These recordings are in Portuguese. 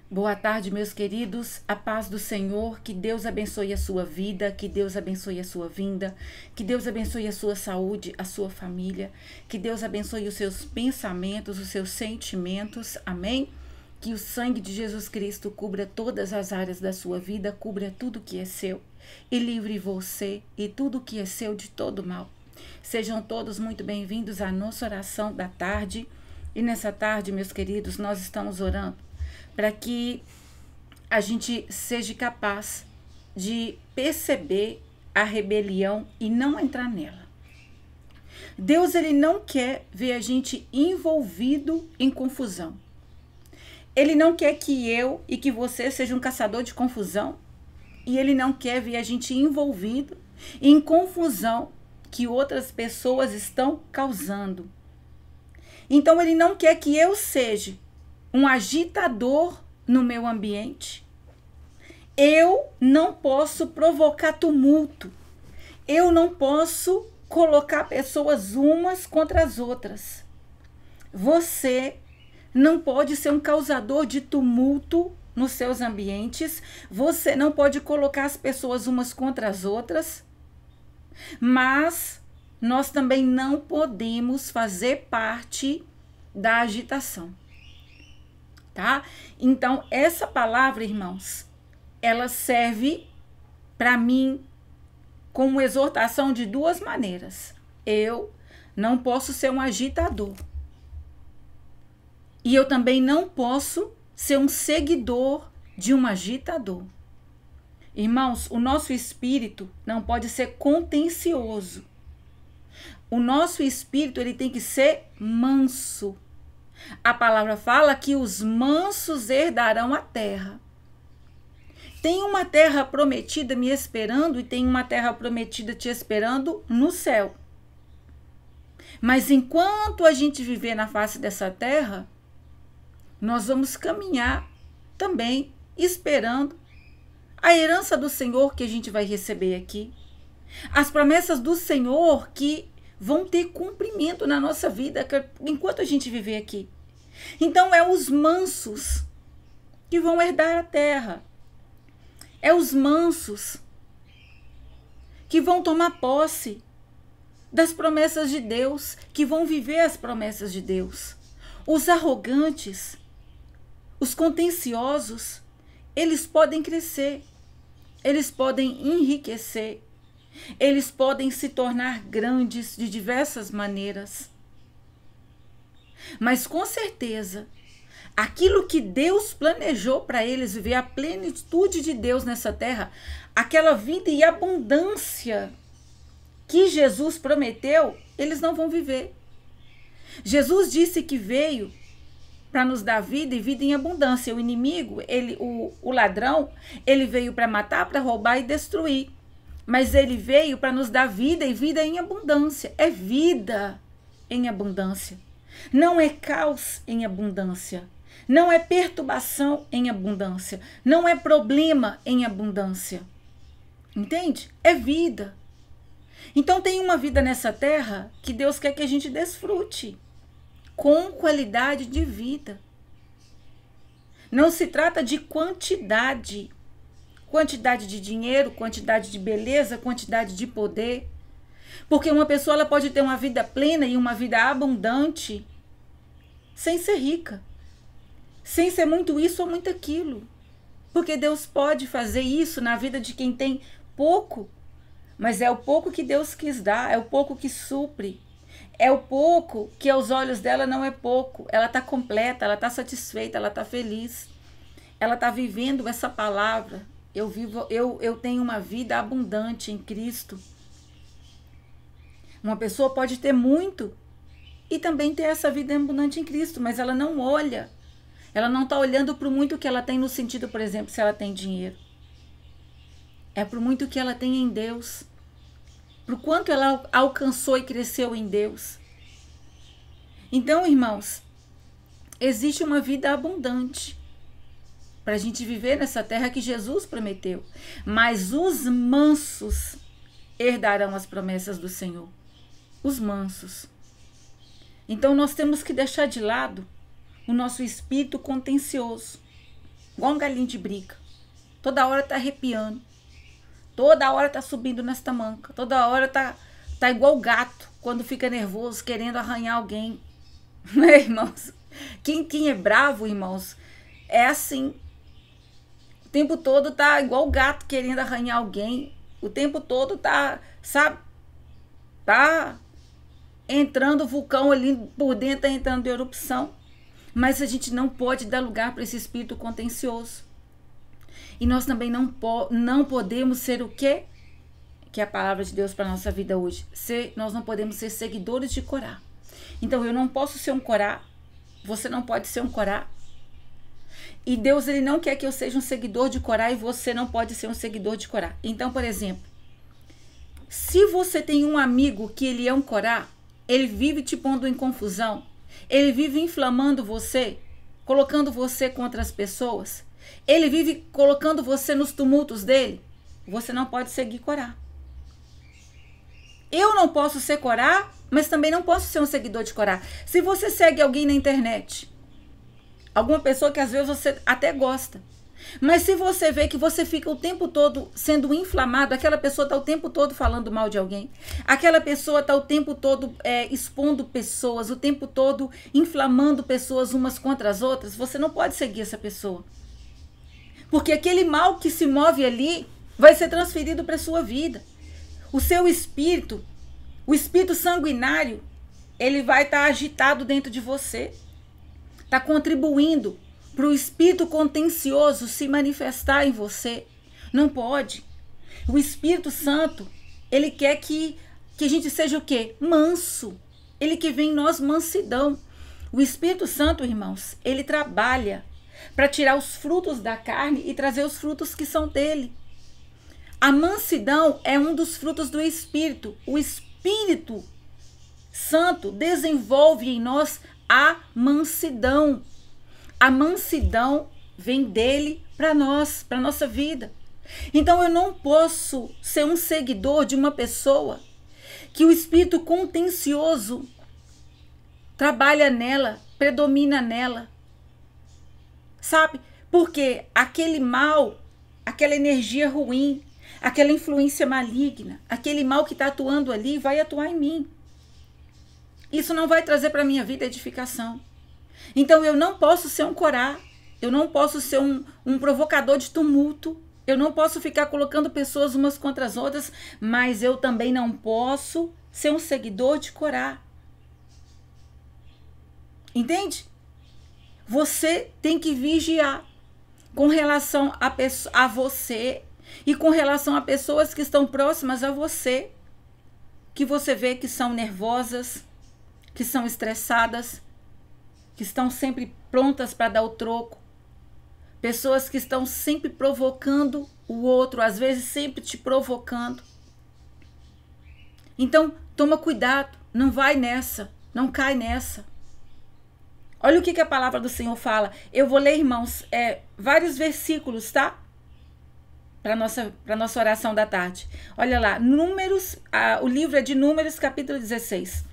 Boa tarde, meus queridos. A paz do Senhor. Que Deus abençoe a sua vida, que Deus abençoe a sua vinda, que Deus abençoe a sua saúde, a sua família, que Deus abençoe os seus pensamentos, os seus sentimentos. Amém? Que o sangue de Jesus Cristo cubra todas as áreas da sua vida, cubra tudo que é seu e livre você e tudo que é seu de todo mal. Sejam todos muito bem-vindos à nossa oração da tarde. E nessa tarde, meus queridos, nós estamos orando para que a gente seja capaz de perceber a rebelião e não entrar nela. Deus, ele não quer ver a gente envolvido em confusão. Ele não quer que eu e que você seja um caçador de confusão. E ele não quer ver a gente envolvido em confusão que outras pessoas estão causando. Então, ele não quer que eu seja um agitador no meu ambiente. Eu não posso provocar tumulto. Eu não posso colocar pessoas umas contra as outras. Você não pode ser um causador de tumulto nos seus ambientes. Você não pode colocar as pessoas umas contra as outras. Mas nós também não podemos fazer parte da agitação. Tá? Então, essa palavra, irmãos, ela serve para mim como exortação de duas maneiras. Eu não posso ser um agitador. E eu também não posso ser um seguidor de um agitador. Irmãos, o nosso espírito não pode ser contencioso. O nosso espírito, ele tem que ser manso. A palavra fala que os mansos herdarão a terra. Tem uma terra prometida me esperando e tem uma terra prometida te esperando no céu. Mas enquanto a gente viver na face dessa terra, nós vamos caminhar também esperando a herança do Senhor que a gente vai receber aqui. As promessas do Senhor que vão ter cumprimento na nossa vida enquanto a gente viver aqui. Então, é os mansos que vão herdar a terra. É os mansos que vão tomar posse das promessas de Deus, que vão viver as promessas de Deus. Os arrogantes, os contenciosos, eles podem crescer, eles podem enriquecer, eles podem se tornar grandes de diversas maneiras. Mas com certeza, aquilo que Deus planejou para eles viver, a plenitude de Deus nessa terra, aquela vida e abundância que Jesus prometeu, eles não vão viver. Jesus disse que veio para nos dar vida e vida em abundância. O inimigo, o ladrão, ele veio para matar, para roubar e destruir. Mas ele veio para nos dar vida e vida em abundância. É vida em abundância. Não é caos em abundância. Não é perturbação em abundância. Não é problema em abundância. Entende? É vida. Então tem uma vida nessa terra que Deus quer que a gente desfrute com qualidade de vida. Não se trata de quantidade. Quantidade de dinheiro, quantidade de beleza, quantidade de poder. Porque uma pessoa ela pode ter uma vida plena e uma vida abundante sem ser rica. Sem ser muito isso ou muito aquilo. Porque Deus pode fazer isso na vida de quem tem pouco. Mas é o pouco que Deus quis dar, é o pouco que supre. É o pouco que aos olhos dela não é pouco. Ela está completa, ela está satisfeita, ela está feliz. Ela está vivendo essa palavra. Eu tenho uma vida abundante em Cristo. Uma pessoa pode ter muito e também ter essa vida abundante em Cristo, mas ela não olha. Ela não está olhando para o muito que ela tem no sentido, por exemplo, se ela tem dinheiro. É para o muito que ela tem em Deus. Para o quanto ela alcançou e cresceu em Deus. Então, irmãos, existe uma vida abundante para a gente viver nessa terra que Jesus prometeu. Mas os mansos herdarão as promessas do Senhor. Os mansos. Então nós temos que deixar de lado o nosso espírito contencioso. igual um galinho de briga. Toda hora tá arrepiando. Toda hora tá subindo nas tamancas. Toda hora tá igual gato quando fica nervoso, querendo arranhar alguém. Né, irmãos? Quem é bravo, irmãos, é assim. O tempo todo tá igual gato querendo arranhar alguém. O tempo todo tá, sabe? Tá entrando o vulcão ali por dentro, tá entrando de erupção. Mas a gente não pode dar lugar para esse espírito contencioso. E nós também não podemos ser o quê? Que é a palavra de Deus para a nossa vida hoje. Nós não podemos ser seguidores de Corá. Então eu não posso ser um Corá. Você não pode ser um Corá. E Deus, ele não quer que eu seja um seguidor de Corá e você não pode ser um seguidor de Corá. Então, por exemplo, se você tem um amigo que ele é um Corá, ele vive te pondo em confusão, ele vive inflamando você, colocando você contra as pessoas, ele vive colocando você nos tumultos dele, você não pode seguir Corá. Eu não posso ser Corá, mas também não posso ser um seguidor de Corá. Se você segue alguém na internet, alguma pessoa que às vezes você até gosta, mas se você vê que você fica o tempo todo sendo inflamado, aquela pessoa está o tempo todo falando mal de alguém, aquela pessoa está o tempo todo expondo pessoas, o tempo todo inflamando pessoas umas contra as outras, você não pode seguir essa pessoa. Porque aquele mal que se move ali vai ser transferido para a sua vida. O seu espírito, o espírito sanguinário, ele vai estar agitado dentro de você. Está contribuindo para o espírito contencioso se manifestar em você. Não pode. O Espírito Santo, ele quer que a gente seja o quê? Manso. Ele que vem em nós mansidão. O Espírito Santo, irmãos, ele trabalha para tirar os frutos da carne e trazer os frutos que são dele. A mansidão é um dos frutos do Espírito. O Espírito Santo desenvolve em nós a mansidão. A mansidão vem dele para nós, para nossa vida. Então eu não posso ser um seguidor de uma pessoa que o espírito contencioso trabalha nela, predomina nela. Sabe? Porque aquele mal, aquela energia ruim, aquela influência maligna, aquele mal que está atuando ali vai atuar em mim. Isso não vai trazer para a minha vida edificação. Então eu não posso ser um Corá, eu não posso ser um provocador de tumulto, eu não posso ficar colocando pessoas umas contra as outras, mas eu também não posso ser um seguidor de Corá. Entende? Você tem que vigiar com relação a você e com relação a pessoas que estão próximas a você, que você vê que são nervosas, que são estressadas, que estão sempre prontas para dar o troco. Pessoas que estão sempre provocando o outro, às vezes sempre te provocando. Então, toma cuidado, não vai nessa, não cai nessa. Olha o que a palavra do Senhor fala. Eu vou ler, irmãos, vários versículos, tá? Para nossa oração da tarde. Olha lá, o livro é de Números, capítulo 16.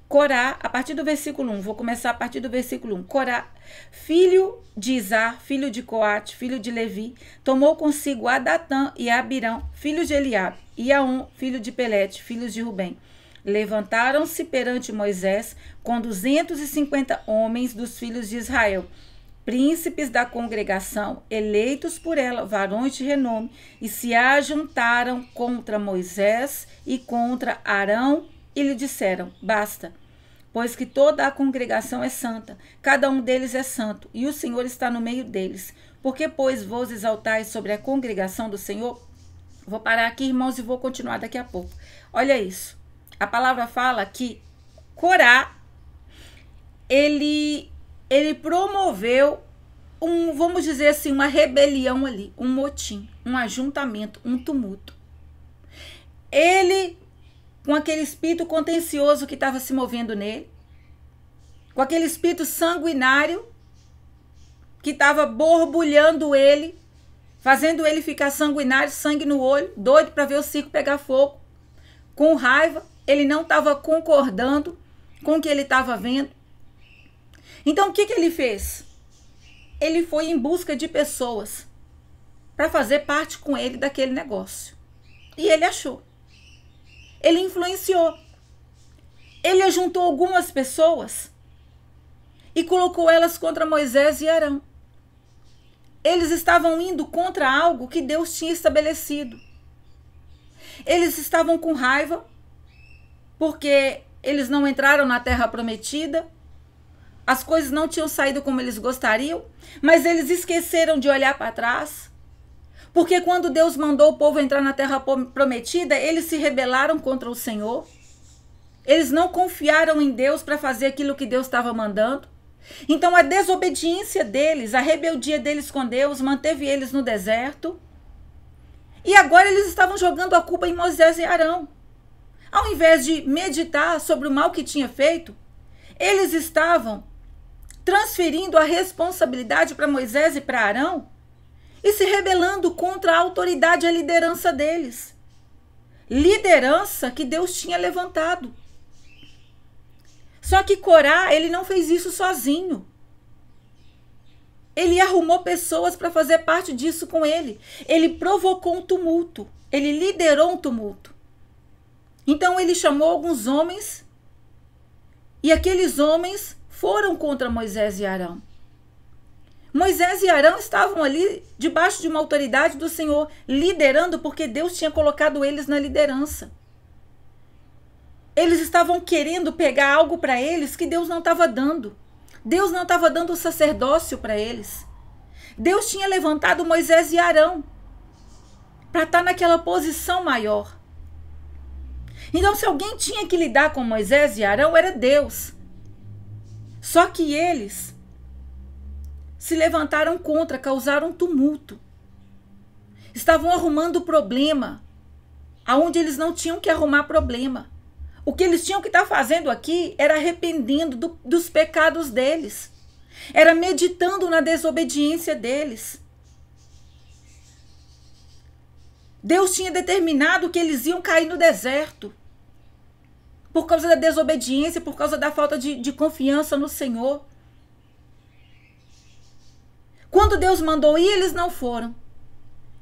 Corá, a partir do versículo 1, vou começar a partir do versículo 1. Corá, filho de Izar, filho de Coate, filho de Levi, tomou consigo a Datã e a Abirão, filhos de Eliabe, e Aon, filho de Pelete, filhos de Rubem. Levantaram-se perante Moisés com 250 homens dos filhos de Israel, príncipes da congregação, eleitos por ela, varões de renome, e se ajuntaram contra Moisés e contra Arão, e lhe disseram: basta, pois que toda a congregação é santa, cada um deles é santo, e o Senhor está no meio deles. Porque, pois, vos exaltais sobre a congregação do Senhor? Vou parar aqui, irmãos, e vou continuar daqui a pouco. Olha isso. A palavra fala que Corá, ele promoveu vamos dizer assim, uma rebelião ali, um motim, um ajuntamento, um tumulto. Ele, com aquele espírito contencioso que estava se movendo nele, com aquele espírito sanguinário que estava borbulhando ele, fazendo ele ficar sanguinário, sangue no olho, doido para ver o circo pegar fogo, com raiva, ele não estava concordando com o que ele estava vendo. Então, o que ele fez? ele foi em busca de pessoas para fazer parte com ele daquele negócio. E ele achou. Ele influenciou. Ele ajuntou algumas pessoas e colocou elas contra Moisés e Arão. Eles estavam indo contra algo que Deus tinha estabelecido. Eles estavam com raiva porque eles não entraram na terra prometida. As coisas não tinham saído como eles gostariam, mas eles esqueceram de olhar para trás. Porque quando Deus mandou o povo entrar na terra prometida, eles se rebelaram contra o Senhor. Eles não confiaram em Deus para fazer aquilo que Deus estava mandando. Então a desobediência deles, a rebeldia deles com Deus, manteve eles no deserto. E agora eles estavam jogando a culpa em Moisés e Arão. Ao invés de meditar sobre o mal que tinha feito, eles estavam transferindo a responsabilidade para Moisés e para Arão e se rebelando contra a autoridade e a liderança deles. Liderança que Deus tinha levantado. Só que Corá, ele não fez isso sozinho. Ele arrumou pessoas para fazer parte disso com ele. Ele provocou um tumulto. Ele liderou um tumulto. Então ele chamou alguns homens e aqueles homens foram contra Moisés e Arão. Moisés e Arão estavam ali debaixo de uma autoridade do Senhor, liderando porque Deus tinha colocado eles na liderança. Eles estavam querendo pegar algo para eles que Deus não estava dando. Deus não estava dando o sacerdócio para eles. Deus tinha levantado Moisés e Arão para estar naquela posição maior. Então, se alguém tinha que lidar com Moisés e Arão, era Deus. Só que eles se levantaram contra, causaram tumulto. Estavam arrumando problema aonde eles não tinham que arrumar problema. O que eles tinham que estar fazendo aqui era arrependendo dos pecados deles. Era meditando na desobediência deles. Deus tinha determinado que eles iam cair no deserto. Por causa da desobediência, por causa da falta de confiança no Senhor. Quando Deus mandou ir, eles não foram.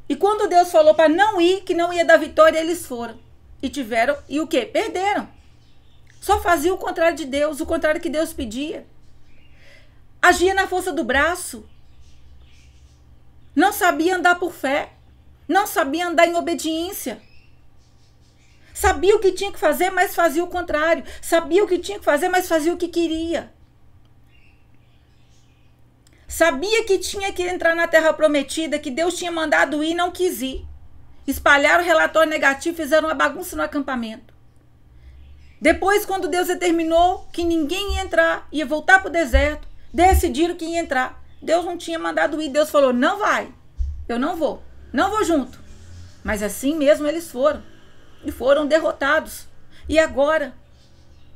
E quando Deus falou para não ir, que não ia dar vitória, eles foram. E tiveram, e o quê? Perderam. Só fazia o contrário de Deus, o contrário que Deus pedia. Agia na força do braço. Não sabia andar por fé. Não sabia andar em obediência. Sabia o que tinha que fazer, mas fazia o contrário. Sabia o que tinha que fazer, mas fazia o que queria. Sabia que tinha que entrar na terra prometida, que Deus tinha mandado ir e não quis ir. Espalharam o relatório negativo, fizeram uma bagunça no acampamento. Depois, quando Deus determinou que ninguém ia entrar, ia voltar para o deserto, decidiram que ia entrar. Deus não tinha mandado ir. Deus falou, não vai. Eu não vou. Não vou junto. Mas assim mesmo eles foram. E foram derrotados. E agora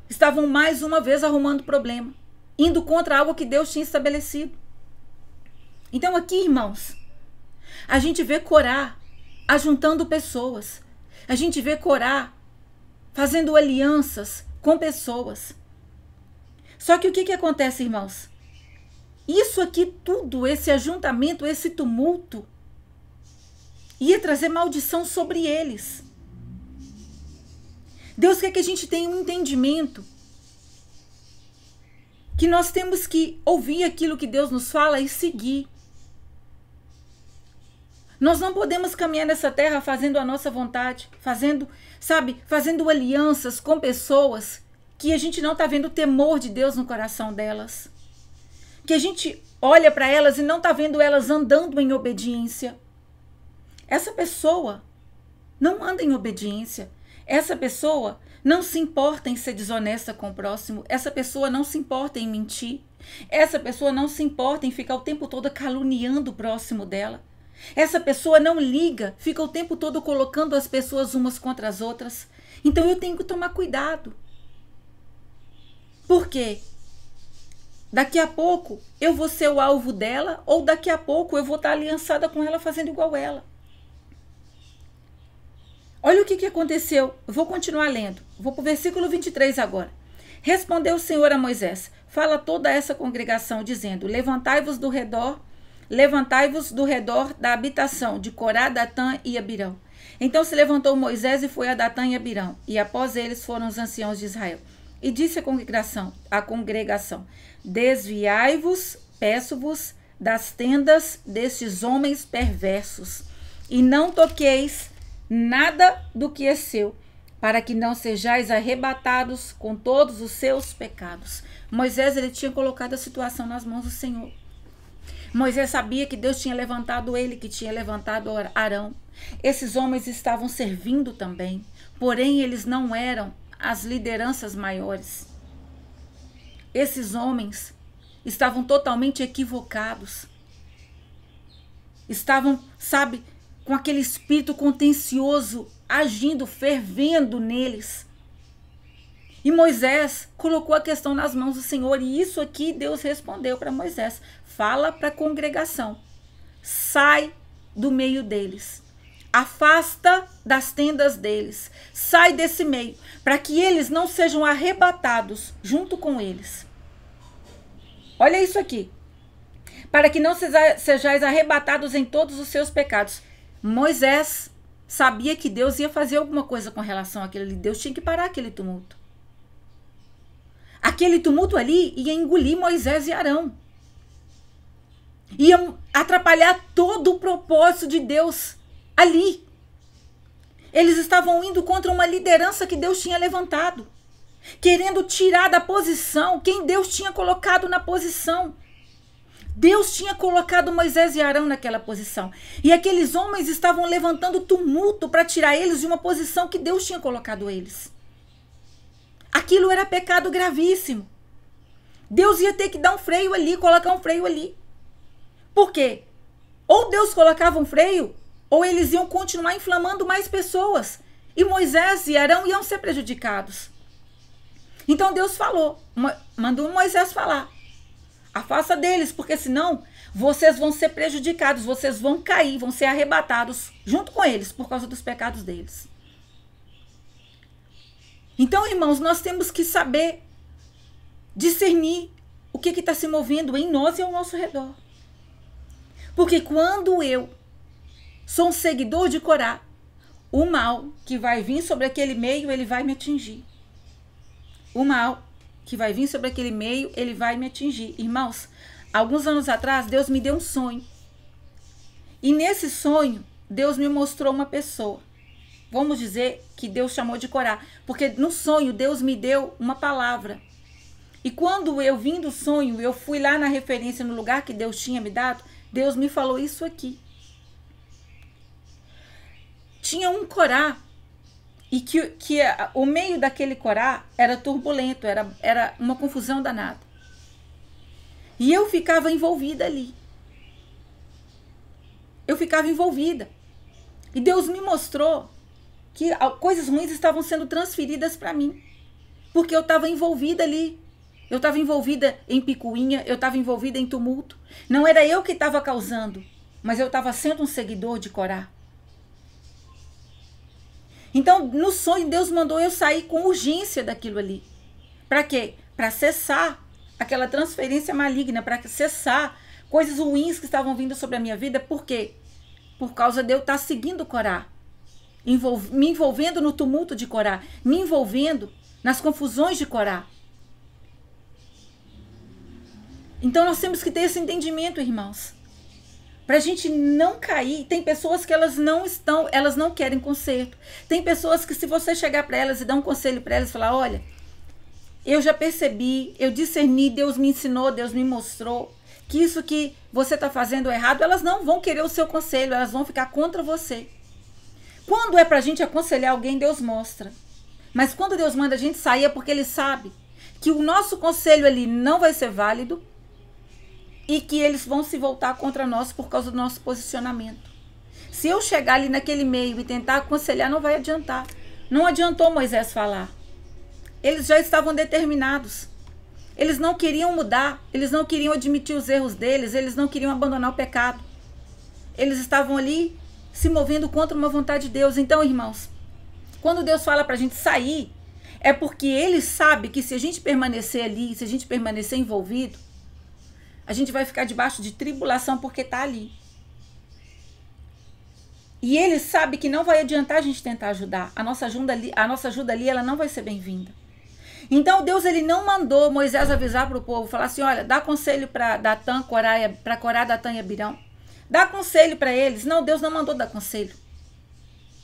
estavam mais uma vez arrumando problema. Indo contra algo que Deus tinha estabelecido. Então aqui, irmãos, a gente vê Corá ajuntando pessoas. A gente vê Corá fazendo alianças com pessoas. Só que o que acontece, irmãos? Isso aqui tudo, esse ajuntamento, esse tumulto, ia trazer maldição sobre eles. Deus quer que a gente tenha um entendimento que nós temos que ouvir aquilo que Deus nos fala e seguir. Nós não podemos caminhar nessa terra fazendo a nossa vontade, fazendo alianças com pessoas que a gente não está vendo o temor de Deus no coração delas. Que a gente olha para elas e não está vendo elas andando em obediência. Essa pessoa não anda em obediência. Essa pessoa não se importa em ser desonesta com o próximo. Essa pessoa não se importa em mentir. Essa pessoa não se importa em ficar o tempo todo caluniando o próximo dela. Essa pessoa não liga, fica o tempo todo colocando as pessoas umas contra as outras. Então eu tenho que tomar cuidado. Por quê? Daqui a pouco eu vou ser o alvo dela, ou daqui a pouco eu vou estar aliançada com ela fazendo igual ela. Olha o que aconteceu. Eu vou continuar lendo. Vou para o versículo 23 agora. Respondeu o Senhor a Moisés: fala toda essa congregação, dizendo: levantai-vos do redor levantai-vos do redor da habitação de Corá, Datã e Abirão. Então se levantou Moisés e foi a Datã e Abirão, e após eles foram os anciãos de Israel. E disse a congregação, desviai-vos, peço-vos, das tendas destes homens perversos, e não toqueis nada do que é seu, para que não sejais arrebatados com todos os seus pecados. Moisés, ele tinha colocado a situação nas mãos do Senhor. Moisés sabia que Deus tinha levantado ele, que tinha levantado Arão. Esses homens estavam servindo também, porém eles não eram as lideranças maiores. Esses homens estavam totalmente equivocados. Estavam, sabe, com aquele espírito contencioso agindo, fervendo neles. E Moisés colocou a questão nas mãos do Senhor, e isso aqui Deus respondeu para Moisés. Fala para a congregação, sai do meio deles, afasta das tendas deles, sai desse meio, para que eles não sejam arrebatados junto com eles. Olha isso aqui. Para que não sejais arrebatados em todos os seus pecados. Moisés sabia que Deus ia fazer alguma coisa com relação àquilo ali. Deus tinha que parar aquele tumulto. Aquele tumulto ali ia engolir Moisés e Arão. Ia atrapalhar todo o propósito de Deus ali. Eles estavam indo contra uma liderança que Deus tinha levantado, querendo tirar da posição quem Deus tinha colocado na posição. Deus tinha colocado Moisés e Arão naquela posição. E aqueles homens estavam levantando tumulto para tirar eles de uma posição que Deus tinha colocado eles. Aquilo era pecado gravíssimo. Deus ia ter que dar um freio ali, colocar um freio ali. Por quê? Ou Deus colocava um freio, ou eles iam continuar inflamando mais pessoas. E Moisés e Arão iam ser prejudicados. Então Deus falou, mandou Moisés falar. Afasta deles, porque senão vocês vão ser prejudicados, vocês vão cair, vão ser arrebatados junto com eles por causa dos pecados deles. Então, irmãos, nós temos que saber discernir o que está se movendo em nós e ao nosso redor. Porque quando eu sou um seguidor de Corá, o mal que vai vir sobre aquele meio, ele vai me atingir. O mal que vai vir sobre aquele meio, ele vai me atingir. Irmãos, alguns anos atrás, Deus me deu um sonho. E nesse sonho, Deus me mostrou uma pessoa. Vamos dizer que Deus chamou de Corá. Porque no sonho, Deus me deu uma palavra. E quando eu vim do sonho, eu fui lá na referência, no lugar que Deus tinha me dado, Deus me falou isso aqui. Tinha um Corá. E que o meio daquele Corá era turbulento, era uma confusão danada. E eu ficava envolvida ali. Eu ficava envolvida. E Deus me mostrou que coisas ruins estavam sendo transferidas para mim. Porque eu estava envolvida ali. Eu estava envolvida em picuinha, eu estava envolvida em tumulto. Não era eu que estava causando, mas eu estava sendo um seguidor de Corá. Então, no sonho, Deus mandou eu sair com urgência daquilo ali. Para quê? Para cessar aquela transferência maligna, para cessar coisas ruins que estavam vindo sobre a minha vida. Por quê? Por causa de eu estar seguindo Corá, me envolvendo no tumulto de Corá, me envolvendo nas confusões de Corá. Então, nós temos que ter esse entendimento, irmãos. Para a gente não cair. Tem pessoas que elas não querem conserto. Tem pessoas que se você chegar para elas e dar um conselho para elas e falar, olha, eu já percebi, eu discerni, Deus me ensinou, Deus me mostrou que isso que você está fazendo é errado, elas não vão querer o seu conselho, elas vão ficar contra você. Quando é para a gente aconselhar alguém, Deus mostra. Mas quando Deus manda a gente sair é porque Ele sabe que o nosso conselho ali não vai ser válido, e que eles vão se voltar contra nós por causa do nosso posicionamento. Se eu chegar ali naquele meio e tentar aconselhar, não vai adiantar. Não adiantou Moisés falar. Eles já estavam determinados. Eles não queriam mudar. Eles não queriam admitir os erros deles. Eles não queriam abandonar o pecado. Eles estavam ali se movendo contra uma vontade de Deus. Então, irmãos, quando Deus fala para a gente sair, é porque Ele sabe que se a gente permanecer ali, se a gente permanecer envolvido, A gente vai ficar debaixo de tribulação porque está ali. E ele sabe que não vai adiantar a gente tentar ajudar. A nossa ajuda ali ela não vai ser bem-vinda. Então Deus ele não mandou Moisés avisar para o povo, falar assim, olha, dá conselho para Datã, Corá, Datã e Abirão. Dá conselho para eles. Não, Deus não mandou dar conselho.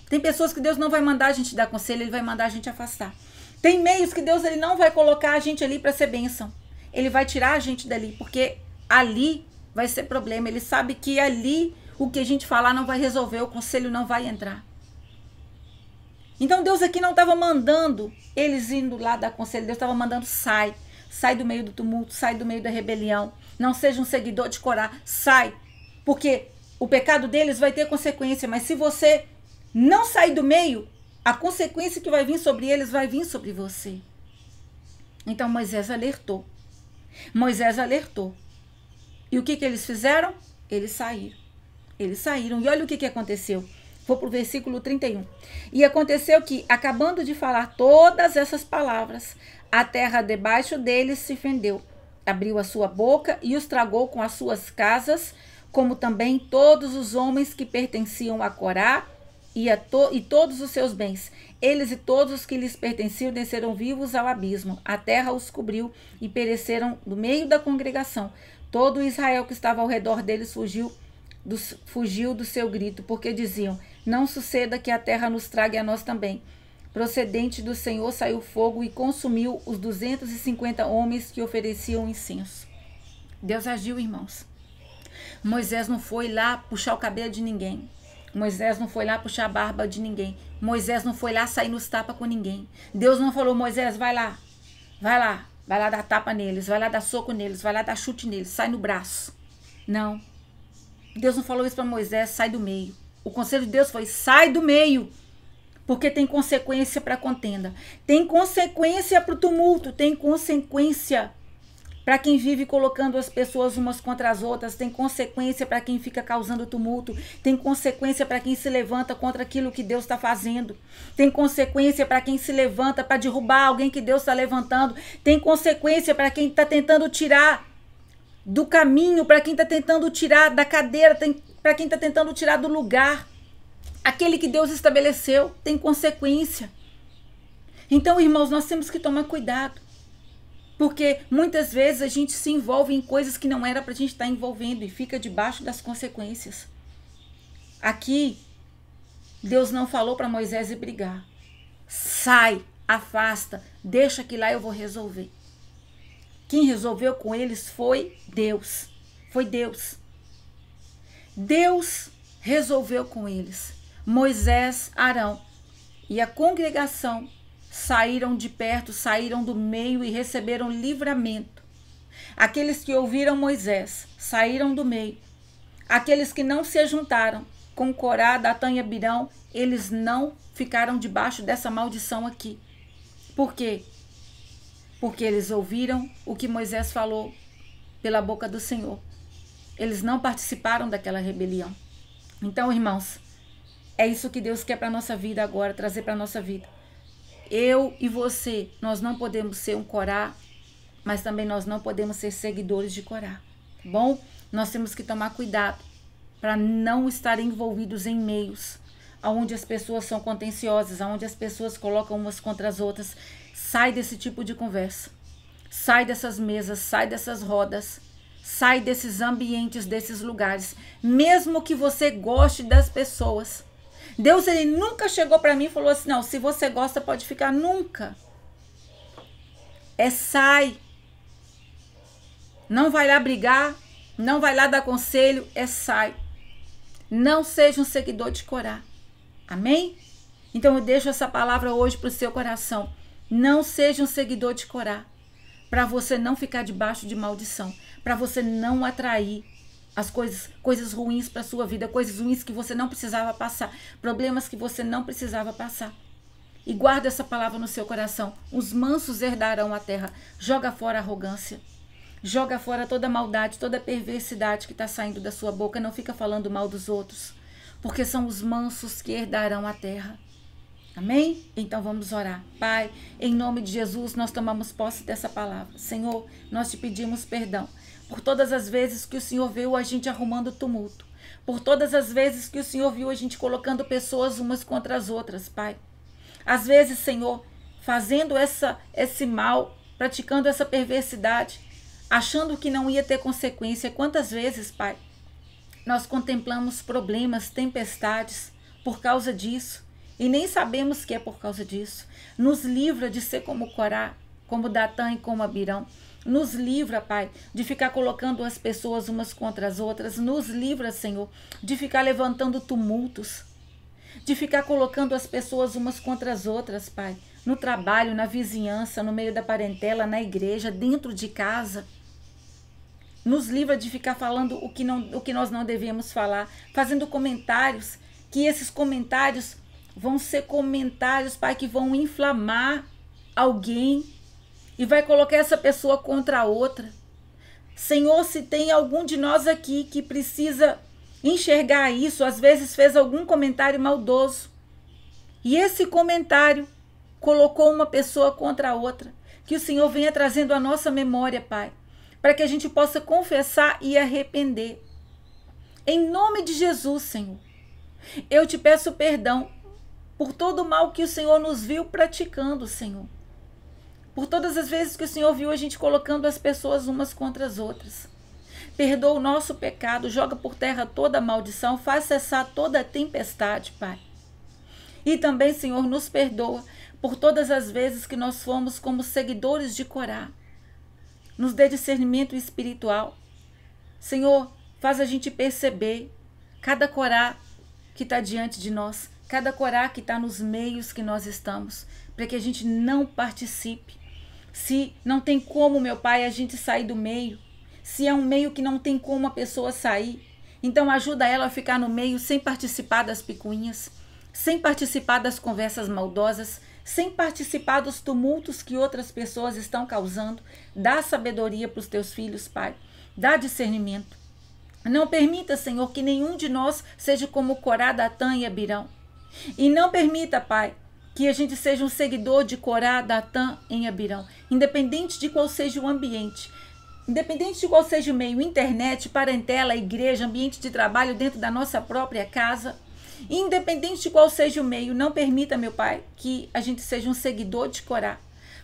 Tem pessoas que Deus não vai mandar a gente dar conselho, ele vai mandar a gente afastar. Tem meios que Deus ele não vai colocar a gente ali para ser bênção. Ele vai tirar a gente dali, porque ali vai ser problema. Ele sabe que ali o que a gente falar não vai resolver, o conselho não vai entrar. Então Deus aqui não estava mandando eles indo lá dar conselho, Deus estava mandando sai do meio do tumulto, sai do meio da rebelião, não seja um seguidor de Corá, sai, porque o pecado deles vai ter consequência, mas se você não sair do meio, a consequência que vai vir sobre eles vai vir sobre você. Então Moisés alertou. E o que eles fizeram? Eles saíram. E olha o que aconteceu. Vou para o versículo 31. E aconteceu que, acabando de falar todas essas palavras, a terra debaixo deles se fendeu. Abriu a sua boca e os tragou com as suas casas, como também todos os homens que pertenciam a Corá e todos os seus bens. Eles e todos os que lhes pertenciam desceram vivos ao abismo. A terra os cobriu e pereceram do meio da congregação. Todo Israel que estava ao redor deles fugiu do seu grito, porque diziam, não suceda que a terra nos trague a nós também. Procedente do Senhor saiu fogo e consumiu os 250 homens que ofereciam incenso. Deus agiu, irmãos. Moisés não foi lá puxar o cabelo de ninguém. Moisés não foi lá puxar a barba de ninguém. Moisés não foi lá sair nos tapas com ninguém. Deus não falou, Moisés, vai lá dar tapa neles, vai lá dar soco neles, vai lá dar chute neles, sai no braço. Não. Deus não falou isso para Moisés, sai do meio. O conselho de Deus foi, sai do meio. Porque tem consequência para a contenda. Tem consequência para o tumulto. Tem consequência para quem vive colocando as pessoas umas contra as outras. Tem consequência para quem fica causando tumulto. Tem consequência para quem se levanta contra aquilo que Deus está fazendo. Tem consequência para quem se levanta para derrubar alguém que Deus está levantando. Tem consequência para quem está tentando tirar do caminho, para quem está tentando tirar da cadeira, para quem está tentando tirar do lugar. Aquele que Deus estabeleceu tem consequência. Então, irmãos, nós temos que tomar cuidado. Porque muitas vezes a gente se envolve em coisas que não era para a gente estar envolvendo e fica debaixo das consequências. Aqui, Deus não falou para Moisés ir brigar. Sai, afasta, deixa que lá eu vou resolver. Quem resolveu com eles foi Deus. Foi Deus. Deus resolveu com eles. Moisés, Arão e a congregação saíram de perto, saíram do meio e receberam livramento. Aqueles que ouviram Moisés saíram do meio. Aqueles que não se juntaram com Corá, Datã e Abirão, eles não ficaram debaixo dessa maldição aqui. Por quê? Porque eles ouviram o que Moisés falou pela boca do Senhor. Eles não participaram daquela rebelião. Então, irmãos, é isso que Deus quer para a nossa vida agora, trazer para a nossa vida. Eu e você, nós não podemos ser um Corá, mas também nós não podemos ser seguidores de Corá. Tá bom? Nós temos que tomar cuidado para não estar envolvidos em meios onde as pessoas são contenciosas, onde as pessoas colocam umas contra as outras. Sai desse tipo de conversa. Sai dessas mesas, sai dessas rodas. Sai desses ambientes, desses lugares. Mesmo que você goste das pessoas. Deus, ele nunca chegou para mim e falou assim, não, se você gosta pode ficar. Nunca. É sai. Não vai lá brigar, não vai lá dar conselho, é sai. Não seja um seguidor de Corá. Amém? Então eu deixo essa palavra hoje para o seu coração. Não seja um seguidor de Corá. Para você não ficar debaixo de maldição. Para você não atrair as coisas ruins para a sua vida. Coisas ruins que você não precisava passar. Problemas que você não precisava passar. E guarda essa palavra no seu coração. Os mansos herdarão a terra. Joga fora a arrogância. Joga fora toda a maldade, toda a perversidade que está saindo da sua boca. Não fica falando mal dos outros. Porque são os mansos que herdarão a terra. Amém? Então vamos orar. Pai, em nome de Jesus, nós tomamos posse dessa palavra. Senhor, nós te pedimos perdão por todas as vezes que o Senhor viu a gente arrumando tumulto, por todas as vezes que o Senhor viu a gente colocando pessoas umas contra as outras, Pai. Às vezes, Senhor, fazendo esse mal, praticando essa perversidade, achando que não ia ter consequência. Quantas vezes, Pai, nós contemplamos problemas, tempestades por causa disso e nem sabemos que é por causa disso. Nos livra de ser como Corá, como Datã e como Abirão. Nos livra, Pai, de ficar colocando as pessoas umas contra as outras. Nos livra, Senhor, de ficar levantando tumultos, de ficar colocando as pessoas umas contra as outras, Pai. No trabalho, na vizinhança, no meio da parentela, na igreja, dentro de casa. Nos livra de ficar falando o que nós não devemos falar, fazendo comentários, que esses comentários vão ser comentários, Pai, que vão inflamar alguém e vai colocar essa pessoa contra a outra. Senhor, se tem algum de nós aqui que precisa enxergar isso, às vezes fez algum comentário maldoso, e esse comentário colocou uma pessoa contra a outra, que o Senhor venha trazendo à nossa memória, Pai, para que a gente possa confessar e arrepender. Em nome de Jesus, Senhor, eu te peço perdão por todo o mal que o Senhor nos viu praticando, Senhor. Por todas as vezes que o Senhor viu a gente colocando as pessoas umas contra as outras. Perdoa o nosso pecado, joga por terra toda a maldição, faz cessar toda a tempestade, Pai. E também, Senhor, nos perdoa por todas as vezes que nós fomos como seguidores de Corá. Nos dê discernimento espiritual. Senhor, faz a gente perceber cada Corá que está diante de nós, cada Corá que está nos meios que nós estamos, para que a gente não participe. Se não tem como, meu Pai, a gente sair do meio, se é um meio que não tem como a pessoa sair, então ajuda ela a ficar no meio sem participar das picuinhas, sem participar das conversas maldosas, sem participar dos tumultos que outras pessoas estão causando. Dá sabedoria para os teus filhos, Pai. Dá discernimento. Não permita, Senhor, que nenhum de nós seja como Corá, Datã e Abirão. E não permita, Pai, que a gente seja um seguidor de Corá, Datã e Abirão. Independente de qual seja o ambiente, independente de qual seja o meio, internet, parentela, igreja, ambiente de trabalho dentro da nossa própria casa, independente de qual seja o meio, não permita, meu Pai, que a gente seja um seguidor de Corá.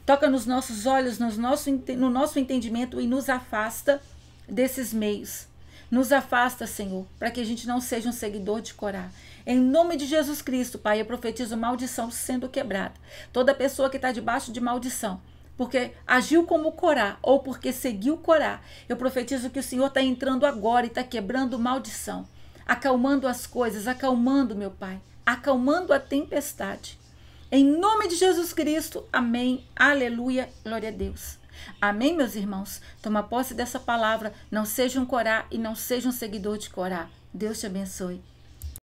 Toca nos nossos olhos, no nosso entendimento e nos afasta desses meios. Nos afasta, Senhor, para que a gente não seja um seguidor de Corá. Em nome de Jesus Cristo, Pai, eu profetizo maldição sendo quebrada. Toda pessoa que está debaixo de maldição, porque agiu como Corá ou porque seguiu Corá, eu profetizo que o Senhor está entrando agora e está quebrando maldição, acalmando as coisas, acalmando, meu Pai, acalmando a tempestade. Em nome de Jesus Cristo, amém, aleluia, glória a Deus. Amém, meus irmãos? Toma posse dessa palavra, não seja um Corá e não seja um seguidor de Corá. Deus te abençoe.